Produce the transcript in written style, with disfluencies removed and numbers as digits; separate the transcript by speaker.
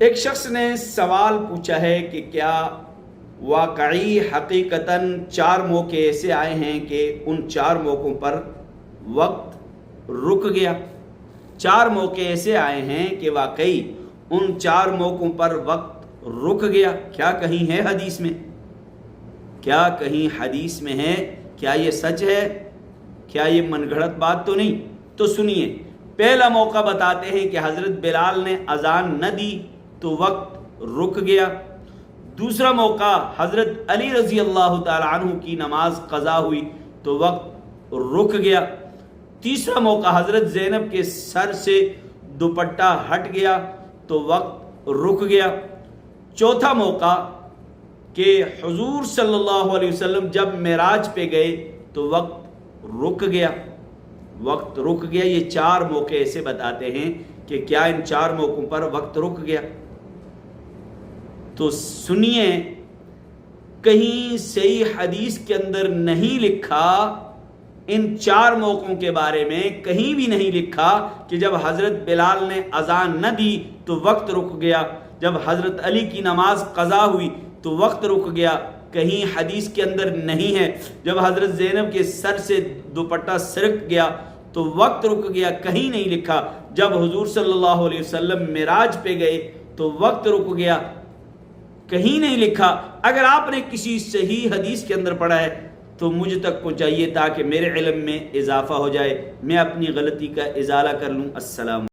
Speaker 1: ایک شخص نے سوال پوچھا ہے کہ کیا واقعی حقیقتاً 4 موقع ایسے آئے ہیں کہ ان 4 موقعوں پر وقت رک گیا؟ 4 موقع ایسے آئے ہیں کہ واقعی ان 4 موقعوں پر وقت رک گیا؟ کیا کہیں ہے حدیث میں؟ کیا کہیں حدیث میں ہے؟ کیا یہ سچ ہے؟ کیا یہ من گھڑت بات تو نہیں؟ تو سنیے، پہلا موقع بتاتے ہیں کہ حضرت بلال نے اذان نہ دی تو وقت رک گیا۔ دوسرا موقع، حضرت علی رضی اللہ تعالی عنہ کی نماز قضا ہوئی تو وقت رک گیا۔ تیسرا موقع، حضرت زینب کے سر سے دوپٹہ ہٹ گیا تو وقت رک گیا۔ چوتھا موقع کہ حضور صلی اللہ علیہ وسلم جب معراج پہ گئے تو وقت رک گیا۔ وقت رک گیا۔ یہ 4 موقع ایسے بتاتے ہیں کہ کیا ان 4 موقعوں پر وقت رک گیا؟ تو سنیے، کہیں صحیح حدیث کے اندر نہیں لکھا، ان 4 موقعوں کے بارے میں کہیں بھی نہیں لکھا کہ جب حضرت بلال نے اذان نہ دی تو وقت رک گیا، جب حضرت علی کی نماز قضا ہوئی تو وقت رک گیا۔ کہیں حدیث کے اندر نہیں ہے جب حضرت زینب کے سر سے دوپٹہ سرک گیا تو وقت رک گیا، کہیں نہیں لکھا۔ جب حضور صلی اللہ علیہ وسلم معراج پہ گئے تو وقت رک گیا، کہیں نہیں لکھا۔ اگر آپ نے کسی صحیح حدیث کے اندر پڑھا ہے تو مجھ تک پہنچائیے تاکہ میرے علم میں اضافہ ہو جائے، میں اپنی غلطی کا ازالہ کر لوں۔ السلام